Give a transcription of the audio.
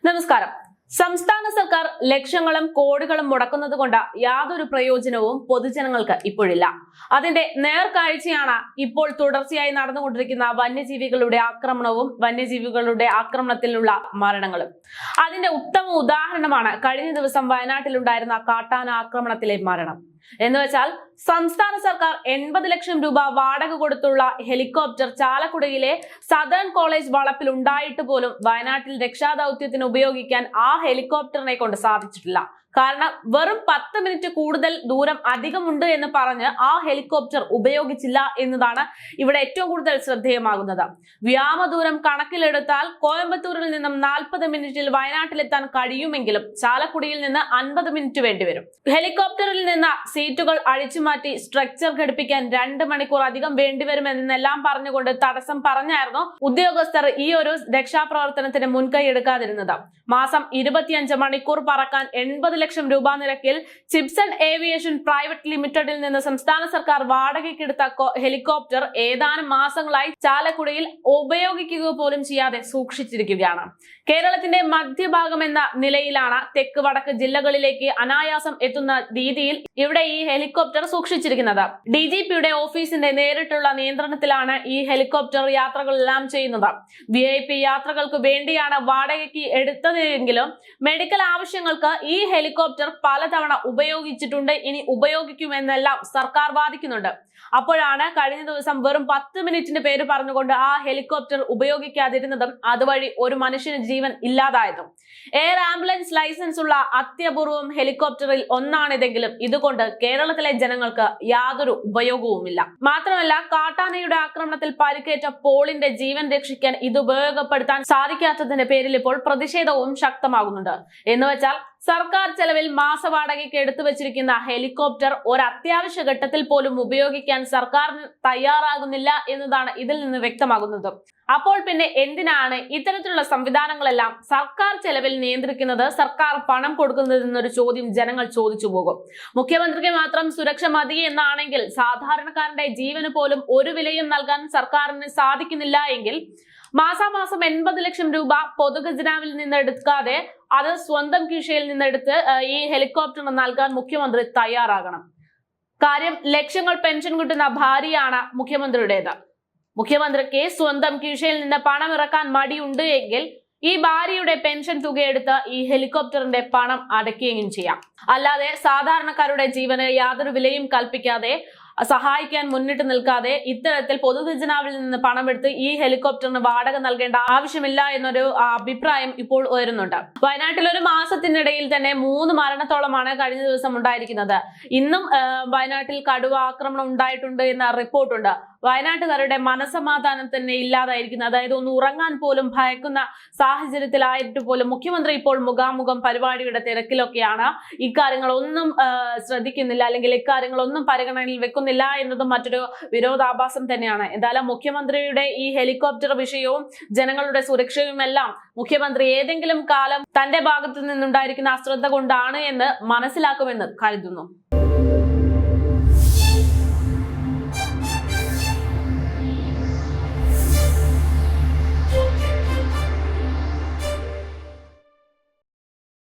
നമസ്കാരം. സംസ്ഥാന സർക്കാർ ലക്ഷങ്ങളും കോടികളും മുടക്കുന്നത് കൊണ്ട് യാതൊരു പ്രയോജനവും പൊതുജനങ്ങൾക്ക് ഇപ്പോഴില്ല. അതിന്റെ നേർക്കാഴ്ചയാണ് ഇപ്പോൾ തുടർച്ചയായി നടന്നുകൊണ്ടിരിക്കുന്ന വന്യജീവികളുടെ ആക്രമണത്തിലുള്ള മരണങ്ങളും. അതിന്റെ ഉത്തമ ഉദാഹരണമാണ് കഴിഞ്ഞ ദിവസം വയനാട്ടിലുണ്ടായിരുന്ന കാട്ടാന ആക്രമണത്തിലെ മരണം. എന്നുവെച്ചാൽ സംസ്ഥാന സർക്കാർ 80 ലക്ഷം രൂപ വാടക കൊടുത്തുള്ള ഹെലികോപ്റ്റർ ചാലക്കുടിയിലെ സദേൺ കോളേജ് വളപ്പിൽ ഉണ്ടായിട്ട് പോലും വയനാട്ടിൽ രക്ഷാദൌത്യത്തിന് ഉപയോഗിക്കാൻ ആ ഹെലികോപ്റ്ററിനെ കൊണ്ട് സാധിച്ചിട്ടില്ല. കാരണം വെറും 10 മിനിറ്റ് കൂടുതൽ ദൂരം അധികമുണ്ട് എന്ന് പറഞ്ഞ് ആ ഹെലികോപ്റ്റർ ഉപയോഗിച്ചില്ല എന്നതാണ് ഇവിടെ ഏറ്റവും കൂടുതൽ ശ്രദ്ധേയമാകുന്നത്. വ്യോമദൂരം കണക്കിലെടുത്താൽ കോയമ്പത്തൂരിൽ നിന്നും 40 മിനിറ്റിൽ വയനാട്ടിലെത്താൻ കഴിയുമെങ്കിലും ചാലക്കുടിയിൽ നിന്ന് 50 മിനിറ്റ് വേണ്ടിവരും. ഹെലികോപ്റ്ററിൽ നിന്ന് സീറ്റുകൾ അഴിച്ചുമാറ്റി സ്ട്രക്ചർ ഘടിപ്പിക്കാൻ 2 മണിക്കൂർ അധികം വേണ്ടിവരുമെന്നെല്ലാം പറഞ്ഞുകൊണ്ട് തടസ്സം പറഞ്ഞായിരുന്നു ഉദ്യോഗസ്ഥർ ഈ ഒരു രക്ഷാപ്രവർത്തനത്തിന് മുൻകൈ എടുക്കാതിരുന്നത്. മാസം 25 മണിക്കൂർ പറക്കാൻ 80 ലക്ഷം രൂപ നിരക്കിൽ ചിപ്സൺ ഏവിയേഷൻ പ്രൈവറ്റ് ലിമിറ്റഡിൽ നിന്ന് സംസ്ഥാന സർക്കാർ വാടകയ്ക്കെടുത്ത ഹെലികോപ്റ്റർ ഏതാനും മാസങ്ങളായി ചാലക്കുടിയിൽ ഉപയോഗിക്കുക പോലും ചെയ്യാതെ സൂക്ഷിച്ചിരിക്കുകയാണ്. കേരളത്തിന്റെ മധ്യഭാഗം എന്ന നിലയിലാണ് തെക്ക് വടക്ക് ജില്ലകളിലേക്ക് അനായാസം എത്തുന്ന രീതിയിൽ ഇവിടെ ഈ ഹെലികോപ്റ്റർ സൂക്ഷിച്ചിരിക്കുന്നത്. DGPയുടെ ഓഫീസിന്റെ നേരിട്ടുള്ള നിയന്ത്രണത്തിലാണ് ഈ ഹെലികോപ്റ്റർ യാത്രകളെല്ലാം ചെയ്യുന്നത്. VIP യാത്രകൾക്ക് വേണ്ടിയാണ് വാടകയ്ക്ക് എടുത്തതെങ്കിലും മെഡിക്കൽ ആവശ്യങ്ങൾക്ക് ഈ ഹെലികോപ്റ്റർ പലതവണ ഉപയോഗിച്ചിട്ടുണ്ട്, ഇനി ഉപയോഗിക്കുമെന്നെല്ലാം സർക്കാർ വാദിക്കുന്നുണ്ട്. അപ്പോഴാണ് കഴിഞ്ഞ ദിവസം വെറും 10 മിനിറ്റിന് പേര് പറഞ്ഞുകൊണ്ട് ആ ഹെലികോപ്റ്റർ ഉപയോഗിക്കാതിരുന്നതും അതുവഴി ഒരു മനുഷ്യന് ജീവൻ ഇല്ലാതായതും. എയർ ആംബുലൻസ് ലൈസൻസ് ഉള്ള അത്യപൂർവം ഹെലികോപ്റ്ററിൽ ഒന്നാണിതെങ്കിലും ഇതുകൊണ്ട് കേരളത്തിലെ ജനങ്ങൾക്ക് യാതൊരു ഉപയോഗവുമില്ല. മാത്രമല്ല, കാട്ടാനയുടെ ആക്രമണത്തിൽ പരിക്കേറ്റ പോളിന്റെ ജീവൻ രക്ഷിക്കാൻ ഇത് ഉപയോഗപ്പെടുത്താൻ സാധിക്കാത്തതിന്റെ പേരിൽ ഇപ്പോൾ പ്രതിഷേധവും ശക്തമാകുന്നുണ്ട്. എന്നുവെച്ചാൽ സർക്കാർ ചെലവിൽ മാസവാടകയ്ക്ക് എടുത്തു വെച്ചിരിക്കുന്ന ഹെലികോപ്റ്റർ ഒരു അത്യാവശ്യ ഘട്ടത്തിൽ പോലും ഉപയോഗിക്കാൻ സർക്കാർ തയ്യാറാകുന്നില്ല എന്നതാണ് ഇതിൽ നിന്ന് വ്യക്തമാകുന്നത്. അപ്പോൾ പിന്നെ എന്തിനാണ് ഇത്തരത്തിലുള്ള സംവിധാനങ്ങളെല്ലാം സർക്കാർ ചെലവിൽ നിയന്ത്രിക്കുന്നത്, സർക്കാർ പണം കൊടുക്കുന്നത് എന്നൊരു ചോദ്യം ജനങ്ങൾ ചോദിച്ചു പോകും. മുഖ്യമന്ത്രിക്ക് മാത്രം സുരക്ഷ മതി എന്നാണെങ്കിൽ സാധാരണക്കാരന്റെ ജീവന് പോലും ഒരു വിലയും നൽകാൻ സർക്കാരിന് സാധിക്കുന്നില്ല എങ്കിൽ മാസാമാസം 80 ലക്ഷം രൂപ പൊതുഖജനാവിൽ നിന്ന് എടുക്കാതെ അത് സ്വന്തം കീശയിൽ നിന്നെടുത്ത് ഈ ഹെലികോപ്റ്ററിന് നൽകാൻ മുഖ്യമന്ത്രി തയ്യാറാകണം. കാര്യം, ലക്ഷങ്ങൾ പെൻഷൻ കിട്ടുന്ന ഭാര്യയാണ് മുഖ്യമന്ത്രിയുടേത്. മുഖ്യമന്ത്രിക്ക് സ്വന്തം കീശയിൽ നിന്ന് പണം ഇറക്കാൻ മടിയുണ്ട് എങ്കിൽ ഈ ഭാര്യയുടെ പെൻഷൻ തുകയെടുത്ത് ഈ ഹെലികോപ്റ്ററിന്റെ പണം അടയ്ക്കുകയും ചെയ്യാം. അല്ലാതെ സാധാരണക്കാരുടെ ജീവന് യാതൊരു വിലയും കൽപ്പിക്കാതെ സഹായിക്കാൻ മുന്നിട്ട് നിൽക്കാതെ ഇത്തരത്തിൽ പൊതുഖജനാവിൽ നിന്ന് പണമെടുത്ത് ഈ ഹെലികോപ്റ്ററിന് വാടക നൽകേണ്ട ആവശ്യമില്ല എന്നൊരു അഭിപ്രായം ഇപ്പോൾ ഉയരുന്നുണ്ട്. വയനാട്ടിൽ ഒരു മാസത്തിനിടയിൽ തന്നെ 3 മരണത്തോളമാണ് കഴിഞ്ഞ ദിവസം ഉണ്ടായിരിക്കുന്നത്. ഇന്നും വയനാട്ടിൽ കടുവ ആക്രമണം ഉണ്ടായിട്ടുണ്ട് എന്ന റിപ്പോർട്ടുണ്ട്. വയനാട്ടുകാരുടെ മനസമാധാനം തന്നെ ഇല്ലാതായിരിക്കുന്നത്, അതായത് ഒന്ന് ഉറങ്ങാൻ പോലും ഭയക്കുന്ന സാഹചര്യത്തിലായിട്ട് പോലും മുഖ്യമന്ത്രി ഇപ്പോൾ മുഖാമുഖം പരിപാടിയുടെ തിരക്കിലൊക്കെയാണ്. ഇക്കാര്യങ്ങളൊന്നും ശ്രദ്ധിക്കുന്നില്ല, അല്ലെങ്കിൽ ഇക്കാര്യങ്ങളൊന്നും പരിഗണനയിൽ വെക്കുന്നില്ല എന്നതും മറ്റൊരു വിരോധാഭാസം തന്നെയാണ്. എന്തായാലും മുഖ്യമന്ത്രിയുടെ ഈ ഹെലികോപ്റ്റർ വിഷയവും ജനങ്ങളുടെ സുരക്ഷയും എല്ലാം മുഖ്യമന്ത്രി ഏതെങ്കിലും കാലം തന്റെ ഭാഗത്തു നിന്നുണ്ടായിരിക്കുന്ന അശ്രദ്ധ കൊണ്ടാണ് എന്ന് മനസ്സിലാക്കുമെന്ന് കരുതുന്നു.